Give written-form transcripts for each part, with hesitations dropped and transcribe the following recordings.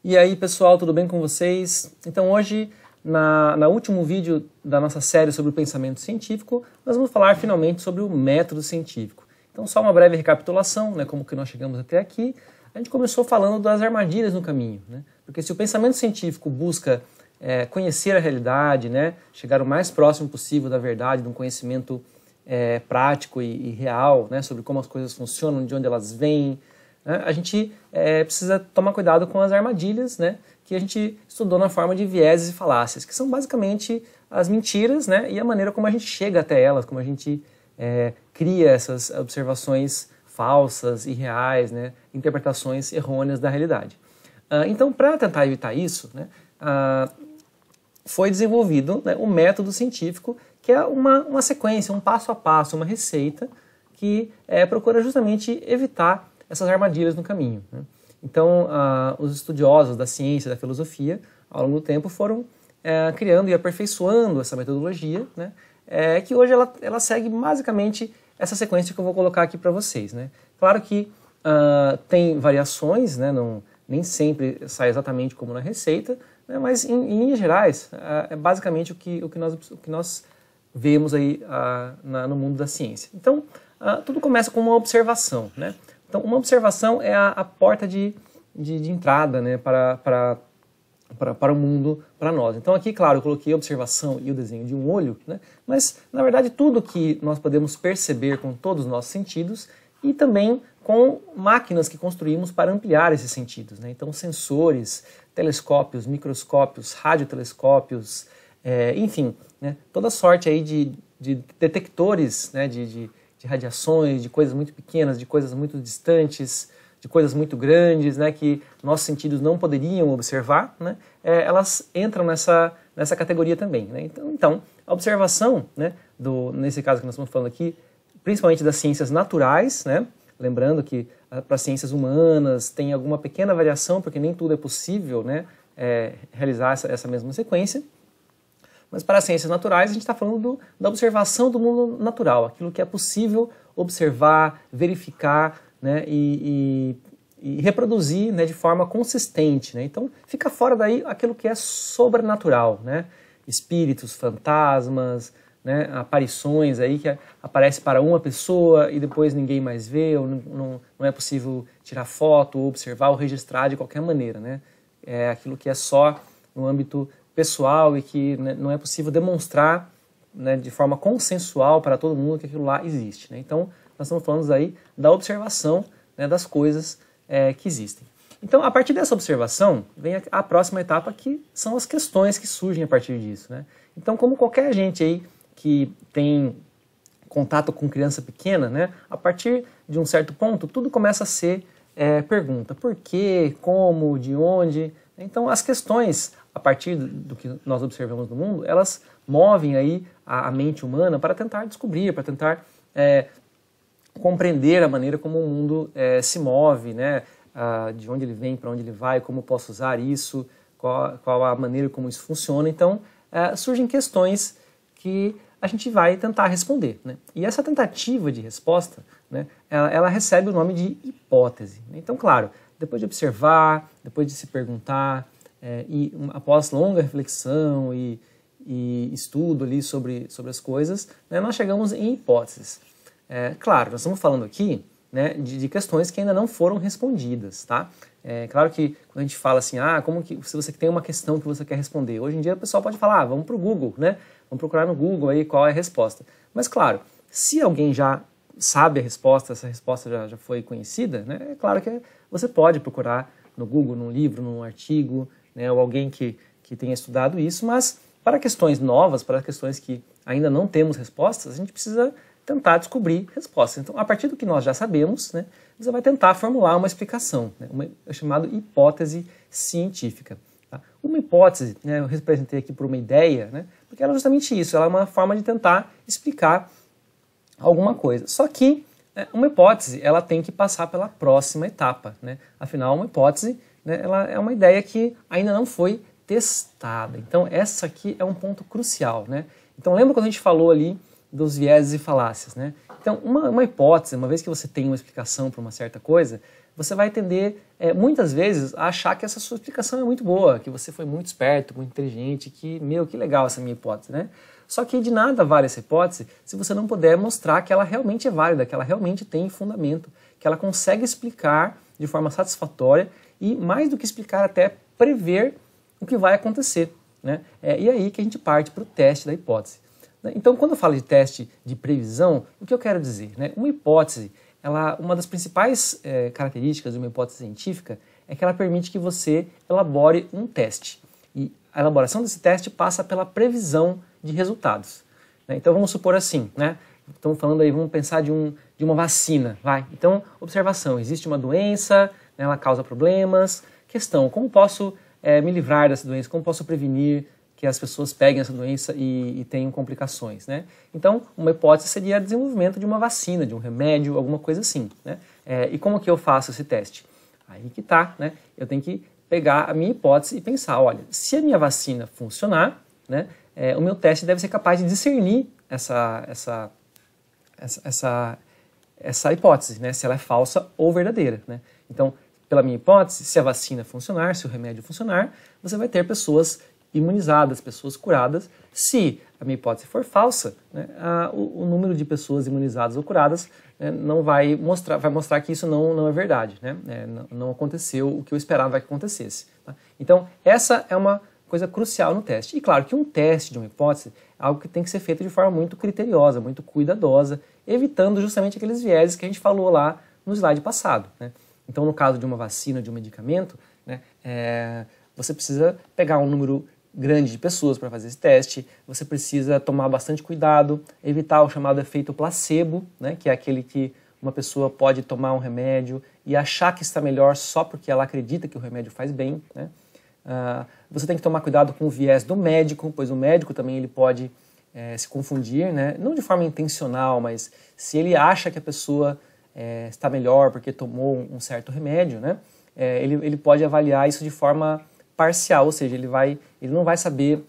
E aí pessoal, tudo bem com vocês? Então hoje, no último vídeo da nossa série sobre o pensamento científico, nós vamos falar finalmente sobre o método científico. Então só uma breve recapitulação, né, como que nós chegamos até aqui. A gente começou falando das armadilhas no caminho, né? Porque se o pensamento científico busca conhecer a realidade, né, chegar o mais próximo possível da verdade, de um conhecimento prático e real, né, sobre como as coisas funcionam, de onde elas vêm, né, a gente precisa tomar cuidado com as armadilhas, né, que a gente estudou na forma de vieses e falácias, que são basicamente as mentiras, né, e a maneira como a gente chega até elas, como a gente cria essas observações falsas, irreais, né, interpretações errôneas da realidade. Então, para tentar evitar isso, né, foi desenvolvido, né, o método científico, que é uma sequência, um passo a passo, uma receita que procura justamente evitar essas armadilhas no caminho, né? Então, os estudiosos da ciência e da filosofia, ao longo do tempo, foram criando e aperfeiçoando essa metodologia, né, que hoje ela segue basicamente essa sequência que eu vou colocar aqui para vocês, né? Claro que tem variações, né, nem sempre sai exatamente como na receita, né, mas em linhas gerais é basicamente o que nós vemos aí no mundo da ciência. Então, tudo começa com uma observação, né? Então, uma observação é a porta de entrada, né, para o mundo, para nós. Então aqui, claro, eu coloquei a observação e o desenho de um olho, né, mas na verdade tudo que nós podemos perceber com todos os nossos sentidos e também com máquinas que construímos para ampliar esses sentidos, né? Então sensores, telescópios, microscópios, radiotelescópios, enfim, né, toda sorte aí de detectores, né, de radiações, de coisas muito pequenas, de coisas muito distantes, de coisas muito grandes, né, que nossos sentidos não poderiam observar, né, elas entram nessa categoria também, né? Então, a observação, né, nesse caso que nós estamos falando aqui, principalmente das ciências naturais, né, lembrando que para as ciências humanas tem alguma pequena variação, porque nem tudo é possível, né, realizar essa mesma sequência. Mas para as ciências naturais, a gente está falando da observação do mundo natural, aquilo que é possível observar, verificar, né, e reproduzir, né, de forma consistente, né? Então, fica fora daí aquilo que é sobrenatural, né? Espíritos, fantasmas, né, aparições aí que aparece para uma pessoa e depois ninguém mais vê, ou não é possível tirar foto, ou observar, ou registrar de qualquer maneira, né? É aquilo que é só no âmbito pessoal e que, né, não é possível demonstrar, né, de forma consensual para todo mundo que aquilo lá existe, né? Então, nós estamos falando aí da observação, né, das coisas que existem. Então, a partir dessa observação, vem a próxima etapa, que são as questões que surgem a partir disso, né? Então, como qualquer gente aí que tem contato com criança pequena, né, a partir de um certo ponto, tudo começa a ser pergunta. Por quê? Como? De onde? Então, as questões, a partir do que nós observamos no mundo, elas movem aí a mente humana para tentar descobrir, para tentar compreender a maneira como o mundo se move, né? De onde ele vem, para onde ele vai, como eu posso usar isso, qual a maneira como isso funciona. Então, surgem questões que a gente vai tentar responder, né? E essa tentativa de resposta, né, ela recebe o nome de hipótese. Então, claro, depois de observar, depois de se perguntar, e após longa reflexão e estudo ali sobre as coisas, né, nós chegamos em hipóteses. Claro, nós estamos falando aqui, né, de questões que ainda não foram respondidas, tá? Claro que quando a gente fala assim, se você tem uma questão que você quer responder, hoje em dia o pessoal pode falar, vamos para o Google, né? Vamos procurar no Google aí qual é a resposta. Mas claro, se alguém já sabe a resposta, essa resposta já foi conhecida, né, é claro que você pode procurar no Google, num livro, num artigo, né, ou alguém que tenha estudado isso, mas para questões novas, para questões que ainda não temos respostas, a gente precisa tentar descobrir respostas. Então, a partir do que nós já sabemos, né, você vai tentar formular uma explicação, né, é chamado hipótese científica. Tá? Uma hipótese, né, eu representei aqui por uma ideia, né, porque ela é justamente isso, ela é uma forma de tentar explicar alguma coisa. Só que uma hipótese, ela tem que passar pela próxima etapa, né? Afinal, uma hipótese, né, ela é uma ideia que ainda não foi testada. Então, essa aqui é um ponto crucial, né? Então, lembra quando a gente falou ali dos vieses e falácias, né? Então, uma hipótese, uma vez que você tem uma explicação para uma certa coisa, você vai tender, muitas vezes, a achar que essa sua explicação é muito boa, que você foi muito esperto, muito inteligente, que legal essa minha hipótese, né? Só que de nada vale essa hipótese se você não puder mostrar que ela realmente é válida, que ela realmente tem fundamento, que ela consegue explicar de forma satisfatória e, mais do que explicar, até prever o que vai acontecer, né? E aí que a gente parte para o teste da hipótese. Então, quando eu falo de teste de previsão, o que eu quero dizer, né? Uma hipótese, uma das principais características de uma hipótese científica é que ela permite que você elabore um teste. E a elaboração desse teste passa pela previsão de resultados, né? Então, vamos supor assim, né? Estamos falando aí, vamos pensar de uma vacina, vai. Então, observação, existe uma doença, né, ela causa problemas. Questão, como posso me livrar dessa doença? Como posso prevenir que as pessoas peguem essa doença e tenham complicações, né? Então, uma hipótese seria o desenvolvimento de uma vacina, de um remédio, alguma coisa assim, né? E como que eu faço esse teste? Aí que tá, né? Eu tenho que pegar a minha hipótese e pensar, olha, se a minha vacina funcionar, né, o meu teste deve ser capaz de discernir essa hipótese, né, se ela é falsa ou verdadeira, né? Então, pela minha hipótese, se a vacina funcionar, se o remédio funcionar, você vai ter pessoas imunizadas, pessoas curadas. Se a minha hipótese for falsa, né, o número de pessoas imunizadas ou curadas, né, vai mostrar que isso não é verdade, né? Não aconteceu o que eu esperava que acontecesse, tá? Então, essa é uma coisa crucial no teste. E claro que um teste de uma hipótese é algo que tem que ser feito de forma muito criteriosa, muito cuidadosa, evitando justamente aqueles vieses que a gente falou lá no slide passado, né? Então, no caso de uma vacina, de um medicamento, né, você precisa pegar um número grande de pessoas para fazer esse teste, você precisa tomar bastante cuidado, evitar o chamado efeito placebo, né, que é aquele que uma pessoa pode tomar um remédio e achar que está melhor só porque ela acredita que o remédio faz bem, né? Você tem que tomar cuidado com o viés do médico, pois o médico também ele pode se confundir, né? Não de forma intencional, mas se ele acha que a pessoa está melhor porque tomou um certo remédio, né? Ele pode avaliar isso de forma parcial, ou seja, ele não vai saber,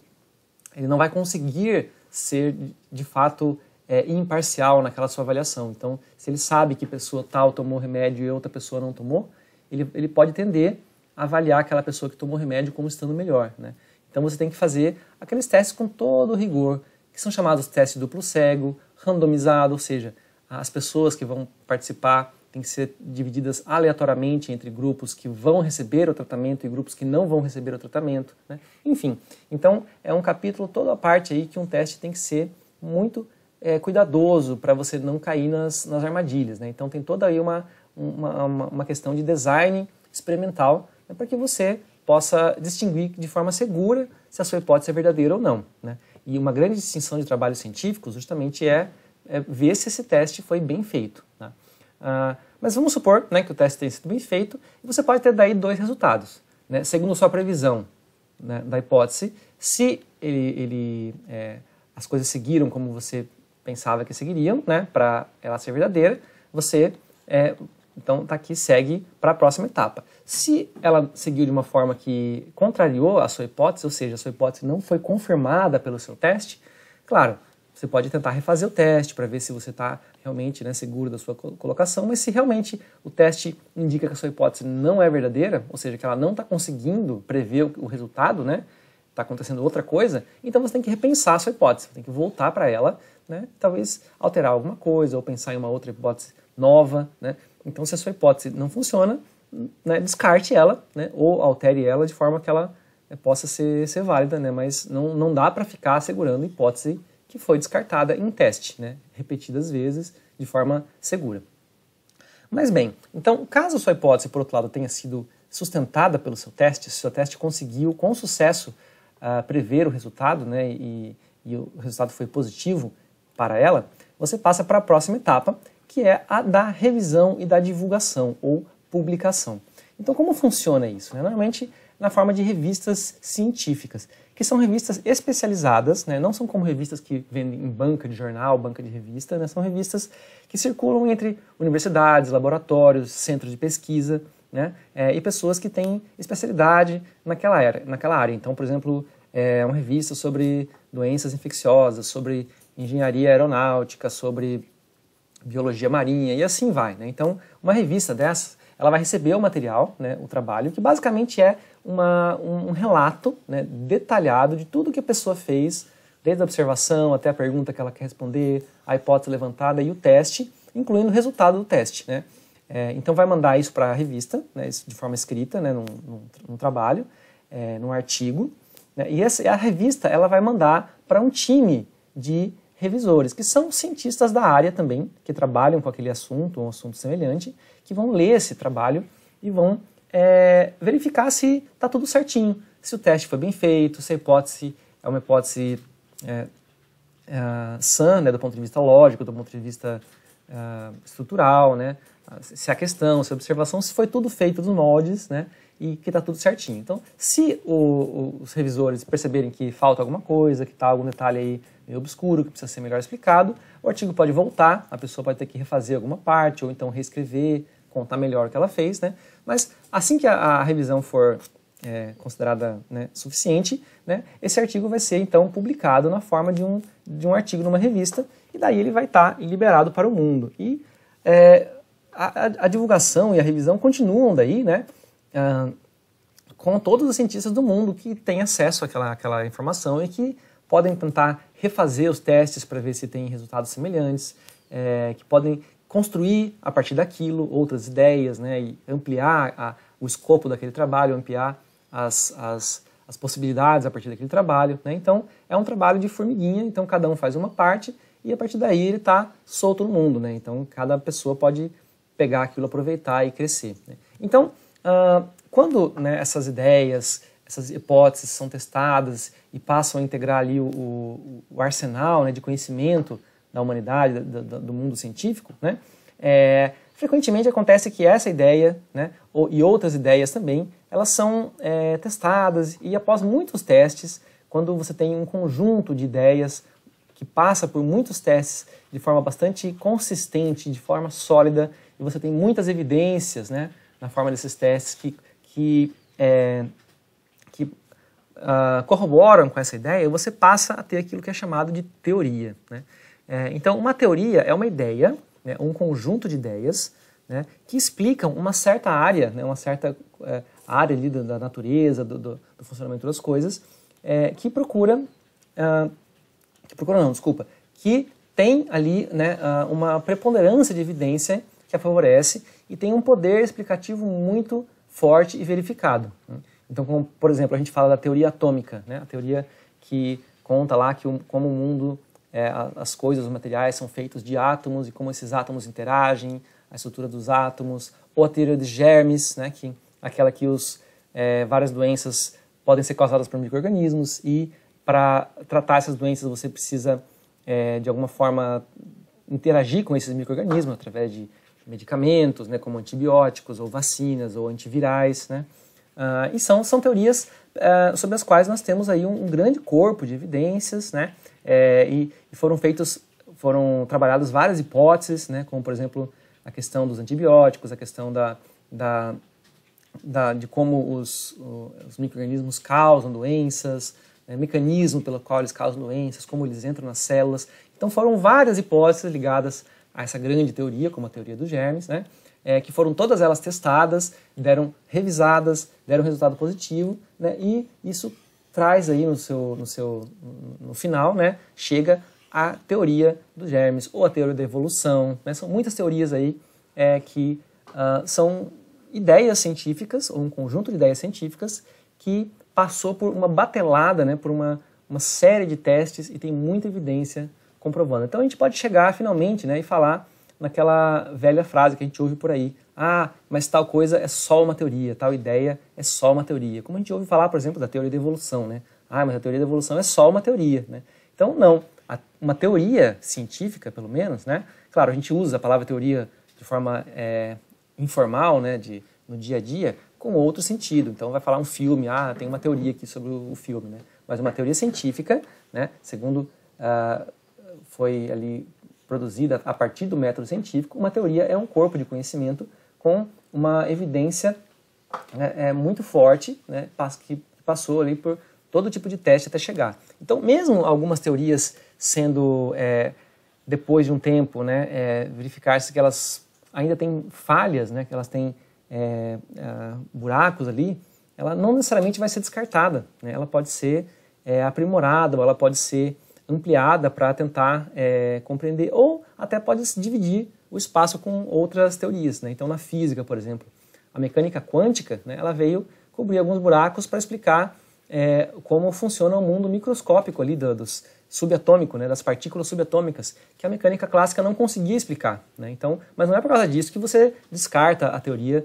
ele não vai conseguir ser de fato imparcial naquela sua avaliação. Então, se ele sabe que pessoa tal tomou remédio e outra pessoa não tomou, ele pode tender a avaliar aquela pessoa que tomou remédio como estando melhor, né? Então você tem que fazer aqueles testes com todo o rigor, que são chamados testes duplo cego, randomizado, ou seja, as pessoas que vão participar têm que ser divididas aleatoriamente entre grupos que vão receber o tratamento e grupos que não vão receber o tratamento, né? Enfim, então é um capítulo toda a parte aí que um teste tem que ser muito cuidadoso para você não cair nas armadilhas, né? Então tem toda aí uma questão de design experimental, né, para que você possa distinguir de forma segura se a sua hipótese é verdadeira ou não, né? E uma grande distinção de trabalhos científicos justamente é ver se esse teste foi bem feito, né? Mas vamos supor, né, que o teste tenha sido bem feito e você pode ter daí dois resultados, né? Segundo sua previsão, né, da hipótese, se as coisas seguiram como você pensava que seguiriam, né, para ela ser verdadeira, você então está aqui, segue para a próxima etapa. Se ela seguiu de uma forma que contrariou a sua hipótese, ou seja, a sua hipótese não foi confirmada pelo seu teste, claro, você pode tentar refazer o teste para ver se você está realmente, né, seguro da sua colocação, mas se realmente o teste indica que a sua hipótese não é verdadeira, ou seja, que ela não está conseguindo prever o resultado, né, está acontecendo outra coisa, então você tem que repensar a sua hipótese, tem que voltar para ela, né, talvez alterar alguma coisa ou pensar em uma outra hipótese nova, né? Então, se a sua hipótese não funciona, né, descarte ela, né, ou altere ela de forma que ela possa ser válida, né, mas não dá para ficar assegurando a hipótese que foi descartada em teste, né, repetidas vezes de forma segura. Mas bem, então, caso a sua hipótese, por outro lado, tenha sido sustentada pelo seu teste, se o seu teste conseguiu com sucesso prever o resultado, né, e o resultado foi positivo para ela, você passa para a próxima etapa, que é a da revisão e da divulgação, ou publicação. Então, como funciona isso, né? Normalmente na forma de revistas científicas, que são revistas especializadas, né? Não são como revistas que vendem em banca de jornal, banca de revista, né? São revistas que circulam entre universidades, laboratórios, centros de pesquisa, né? E pessoas que têm especialidade naquela área. Então, por exemplo, uma revista sobre doenças infecciosas, sobre engenharia aeronáutica, sobre biologia marinha e assim vai, né? Então, uma revista dessas, ela vai receber o material, né, o trabalho, que basicamente é um relato, né, detalhado de tudo que a pessoa fez, desde a observação até a pergunta que ela quer responder, a hipótese levantada e o teste, incluindo o resultado do teste, né. Então vai mandar isso para a revista, né, de forma escrita, né, num trabalho, num artigo, né, e a revista ela vai mandar para um time de revisores, que são cientistas da área também, que trabalham com aquele assunto, um assunto semelhante, que vão ler esse trabalho e vão verificar se está tudo certinho, se o teste foi bem feito, se a hipótese é uma hipótese sã, né, do ponto de vista lógico, do ponto de vista estrutural, né, se a questão, se a observação, se foi tudo feito nos moldes, né, e que está tudo certinho. Então, se os revisores perceberem que falta alguma coisa, que está algum detalhe aí meio obscuro, que precisa ser melhor explicado, o artigo pode voltar, a pessoa pode ter que refazer alguma parte, ou então reescrever, contar melhor o que ela fez, né? Mas assim que a revisão for considerada, né, suficiente, né, esse artigo vai ser então publicado na forma de um artigo numa revista, e daí ele vai estar liberado para o mundo. E a divulgação e a revisão continuam daí, né, com todos os cientistas do mundo que têm acesso àquela informação e que podem tentar refazer os testes para ver se tem resultados semelhantes, que podem construir a partir daquilo outras ideias, né, e ampliar o escopo daquele trabalho, ampliar as possibilidades a partir daquele trabalho, né? Então é um trabalho de formiguinha, então cada um faz uma parte e a partir daí ele está solto no mundo, né? Então cada pessoa pode pegar aquilo, aproveitar e crescer, né? Então quando, né, essas ideias, essas hipóteses são testadas e passam a integrar ali o arsenal, né, de conhecimento da humanidade, do mundo científico, né, frequentemente acontece que essa ideia, né, e outras ideias também, elas são testadas e após muitos testes, quando você tem um conjunto de ideias que passa por muitos testes de forma bastante consistente, de forma sólida, e você tem muitas evidências, né, na forma desses testes que corroboram com essa ideia, você passa a ter aquilo que é chamado de teoria, né? Então, uma teoria é uma ideia, né, um conjunto de ideias, né, que explicam uma certa área, né, uma certa área ali da natureza, do funcionamento das coisas, que tem ali, né, uma preponderância de evidência que a favorece e tem um poder explicativo muito forte e verificado, né? Então, como, por exemplo, a gente fala da teoria atômica, né? A teoria que conta lá como o mundo, as coisas, os materiais são feitos de átomos e como esses átomos interagem, a estrutura dos átomos, ou a teoria de germes, né? Aquela que várias doenças podem ser causadas por micro-organismos e para tratar essas doenças você precisa, de alguma forma, interagir com esses micro-organismos através de medicamentos, né? Como antibióticos ou vacinas ou antivirais, né? E são teorias sobre as quais nós temos aí um grande corpo de evidências, né? E foram trabalhadas várias hipóteses, né? Como, por exemplo, a questão dos antibióticos, a questão de como os micro-organismos causam doenças, né? Mecanismo pelo qual eles causam doenças, como eles entram nas células. Então foram várias hipóteses ligadas a essa grande teoria, como a teoria dos germes, né? Que foram todas elas testadas, revisadas, deram resultado positivo, né? E isso traz aí no final, né? Chega a teoria dos germes ou a teoria da evolução, né? São muitas teorias aí que são ideias científicas ou um conjunto de ideias científicas que passou por uma batelada, né? Por uma série de testes e tem muita evidência comprovando. Então a gente pode chegar finalmente, né? E falar naquela velha frase que a gente ouve por aí, mas tal coisa é só uma teoria, tal ideia é só uma teoria. Como a gente ouve falar, por exemplo, da teoria da evolução, né? Mas a teoria da evolução é só uma teoria, né? Então, não. Uma teoria científica, pelo menos, né? Claro, a gente usa a palavra teoria de forma informal, né? No dia a dia, com outro sentido. Então, vai falar um filme, tem uma teoria aqui sobre o filme, né? Mas uma teoria científica, né? Segundo foi ali produzida a partir do método científico, uma teoria é um corpo de conhecimento com uma evidência, né, muito forte, né, que passou ali por todo tipo de teste até chegar. Então, mesmo algumas teorias sendo, depois de um tempo, né, verificar-se que elas ainda têm falhas, né, que elas têm buracos ali, ela não necessariamente vai ser descartada, né? Ela pode ser aprimorada, ou ela pode ser ampliada para tentar compreender, ou até pode se dividir o espaço com outras teorias, né? Então, na física, por exemplo, a mecânica quântica, né, ela veio cobrir alguns buracos para explicar como funciona o mundo microscópico ali dos subatômico, né, das partículas subatômicas, que a mecânica clássica não conseguia explicar, né? Então, mas não é por causa disso que você descarta a teoria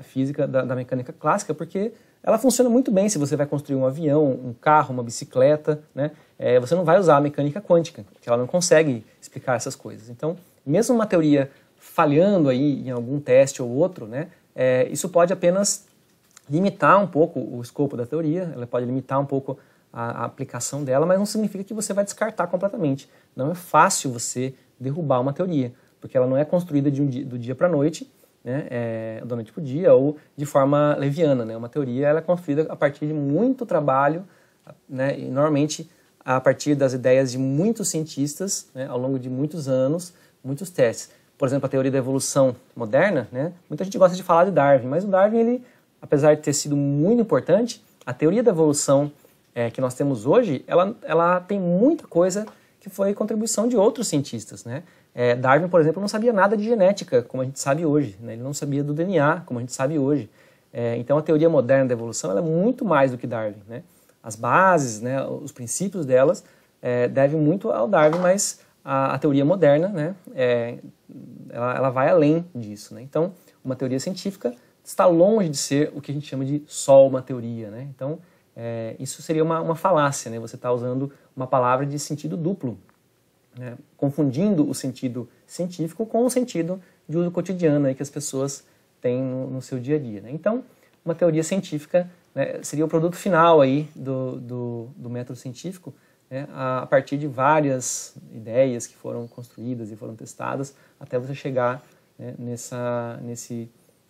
física da mecânica clássica, porque ela funciona muito bem se você vai construir um avião, um carro, uma bicicleta, né? Você não vai usar a mecânica quântica, porque ela não consegue explicar essas coisas. Então, mesmo uma teoria falhando aí em algum teste ou outro, né, isso pode apenas limitar um pouco o escopo da teoria, ela pode limitar um pouco a aplicação dela, mas não significa que você vai descartar completamente. Não é fácil você derrubar uma teoria, porque ela não é construída do dia para a noite, né, da noite para o dia, ou de forma leviana, né? Uma teoria ela é construída a partir de muito trabalho, né, e normalmente a partir das ideias de muitos cientistas, né, ao longo de muitos anos, muitos testes. Por exemplo, a teoria da evolução moderna, né, muita gente gosta de falar de Darwin, mas o Darwin, ele, apesar de ter sido muito importante, a teoria da evolução que nós temos hoje, ela tem muita coisa que foi contribuição de outros cientistas, né? Darwin, por exemplo, não sabia nada de genética, como a gente sabe hoje, né? Ele não sabia do DNA, como a gente sabe hoje. Então, a teoria moderna da evolução ela é muito mais do que Darwin, né? As bases, né, os princípios delas devem muito ao Darwin, mas a teoria moderna, né, ela vai além disso, né? Então, uma teoria científica está longe de ser o que a gente chama de só uma teoria, né? Então, isso seria uma falácia, né? Você está usando uma palavra de sentido duplo, né? Confundindo o sentido científico com o sentido de uso cotidiano aí que as pessoas têm no seu dia a dia, né? Então, uma teoria científica, né, seria o produto final aí do método científico, né, a partir de várias ideias que foram construídas e foram testadas até você chegar, né, nessa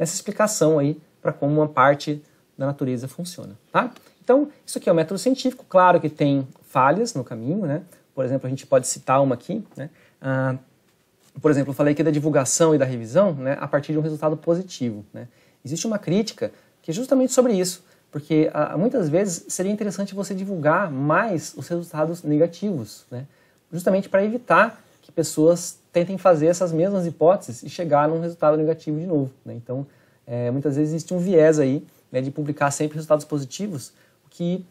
explicação aí para como uma parte da natureza funciona, tá? Então, isso aqui é o método científico, claro que tem falhas no caminho, né? Por exemplo, a gente pode citar uma aqui, né? Por exemplo, eu falei aqui da divulgação e da revisão, né, a partir de um resultado positivo, né? Existe uma crítica que é justamente sobre isso, porque muitas vezes seria interessante você divulgar mais os resultados negativos, né? Justamente para evitar que pessoas tentem fazer essas mesmas hipóteses e chegar num resultado negativo de novo, né? Então, muitas vezes existe um viés aí, né, de publicar sempre resultados positivos, o que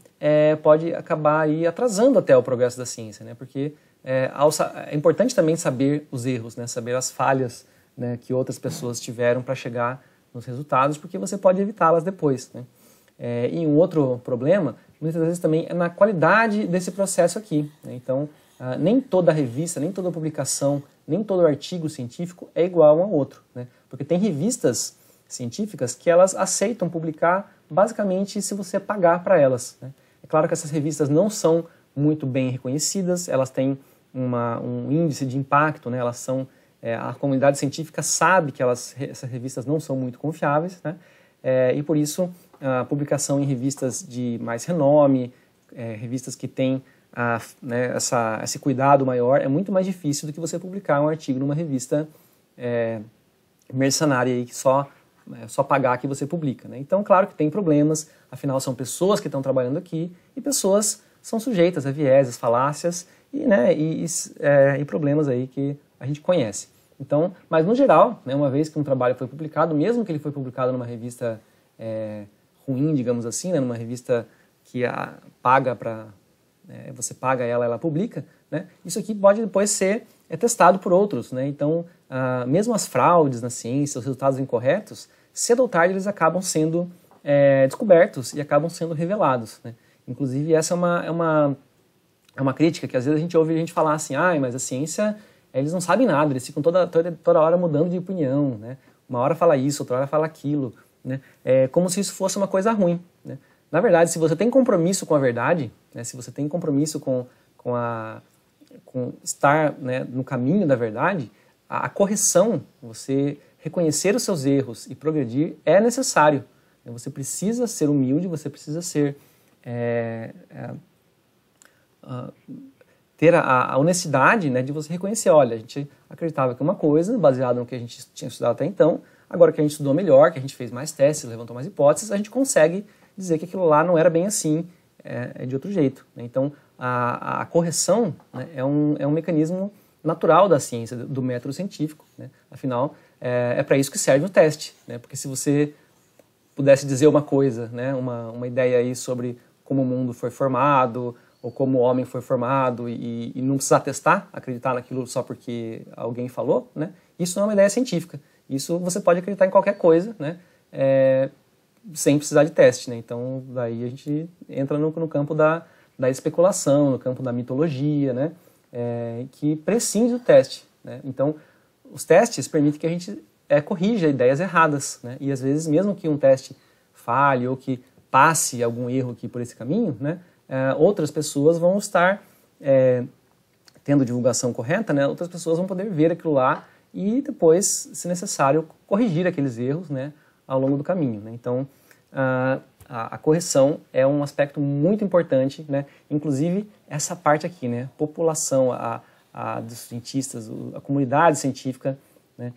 pode acabar aí atrasando até o progresso da ciência, né? Porque é importante também saber os erros, né? Saber as falhas, né, que outras pessoas tiveram para chegar nos resultados, porque você pode evitá-las depois, né? E um outro problema, muitas vezes também é na qualidade desse processo aqui, né? Então, nem toda revista, nem toda publicação, nem todo artigo científico é igual a um ao outro, né? Porque tem revistas científicas que elas aceitam publicar basicamente se você pagar para elas, né? É claro que essas revistas não são muito bem reconhecidas, elas têm um índice de impacto, né? Elas são, a comunidade científica sabe que essas revistas não são muito confiáveis, né? E por isso a publicação em revistas de mais renome, revistas que têm né, esse cuidado maior, é muito mais difícil do que você publicar um artigo numa revista mercenária aí, que só pagar que você publica, né? Então, claro que tem problemas, afinal são pessoas que estão trabalhando aqui e pessoas são sujeitas a vieses, falácias e problemas aí que a gente conhece. Então, mas no geral, né, uma vez que um trabalho foi publicado, mesmo que ele foi publicado numa revista ruim, digamos assim, né, numa revista que paga para você paga ela publica, né? Isso aqui pode depois ser testado por outros, né? Então, mesmo as fraudes na ciência, os resultados incorretos, cedo ou tarde eles acabam sendo descobertos e acabam sendo revelados, né? Inclusive, essa é uma crítica que às vezes a gente ouve a gente falar assim, mas a ciência, eles não sabem nada, eles ficam toda hora mudando de opinião, né? Uma hora fala isso, outra hora fala aquilo, né? Como se isso fosse uma coisa ruim, né? Na verdade, se você tem compromisso com a verdade, né, se você tem compromisso com estar, né, no caminho da verdade, a correção, você reconhecer os seus erros e progredir é necessário. Você precisa ser humilde, você precisa ter a honestidade, né, de você reconhecer, olha, a gente acreditava que uma coisa, baseado no que a gente tinha estudado até então, Agora que a gente estudou melhor, que a gente fez mais testes, levantou mais hipóteses, a gente consegue dizer que aquilo lá não era bem assim, é de outro jeito, né? Então, a correção, né, é um mecanismo natural da ciência, do método científico, né? Afinal, é para isso que serve o teste, né? Porque se você pudesse dizer uma coisa, né, uma ideia aí sobre como o mundo foi formado, ou como o homem foi formado, e não precisar testar, acreditar naquilo só porque alguém falou, né? Isso não é uma ideia científica. Isso você pode acreditar em qualquer coisa, né? Sem precisar de teste, né? Então, daí a gente entra no campo da especulação, no campo da mitologia, né? Que prescinde do teste, né? Então, os testes permitem que a gente corrija ideias erradas, né? E às vezes, mesmo que um teste falhe ou que passe algum erro aqui por esse caminho, né? Outras pessoas vão estar tendo divulgação correta, né? Outras pessoas vão poder ver aquilo lá e depois, se necessário, corrigir aqueles erros, né, ao longo do caminho, né? Então, a correção é um aspecto muito importante, né? Inclusive essa parte aqui, né? População, dos cientistas, a comunidade científica, né?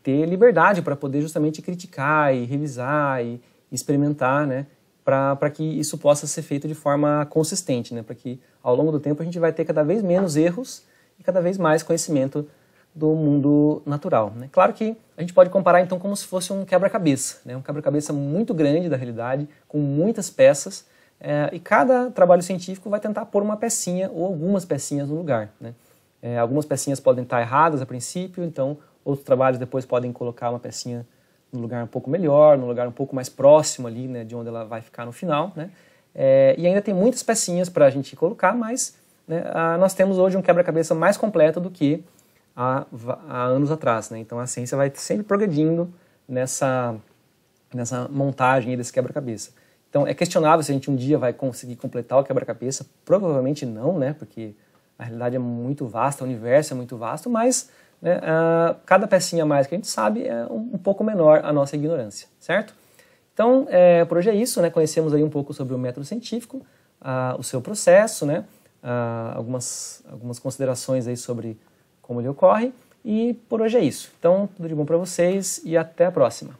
Ter liberdade para poder justamente criticar e revisar e experimentar, né? Para que isso possa ser feito de forma consistente, né? Para que ao longo do tempo a gente vai ter cada vez menos erros e cada vez mais conhecimento do mundo natural, né? Claro que a gente pode comparar então como se fosse um quebra-cabeça, né? Um quebra-cabeça muito grande da realidade, com muitas peças, e cada trabalho científico vai tentar pôr uma pecinha ou algumas pecinhas no lugar, né? Algumas pecinhas podem estar erradas a princípio, então outros trabalhos depois podem colocar uma pecinha no lugar um pouco melhor, no lugar um pouco mais próximo ali, né, de onde ela vai ficar no final, né? E ainda tem muitas pecinhas para a gente colocar, mas, né, nós temos hoje um quebra-cabeça mais completo do que há anos atrás, né? Então a ciência vai sempre progredindo nessa montagem desse quebra-cabeça. Então é questionável se a gente um dia vai conseguir completar o quebra-cabeça, provavelmente não, né? Porque a realidade é muito vasta, o universo é muito vasto, mas, né, cada pecinha a mais que a gente sabe é um pouco menor a nossa ignorância, certo? Então, por hoje é isso, né? Conhecemos aí um pouco sobre o método científico, o seu processo, né? Algumas considerações aí sobre como ele ocorre, e por hoje é isso. Então, tudo de bom para vocês e até a próxima.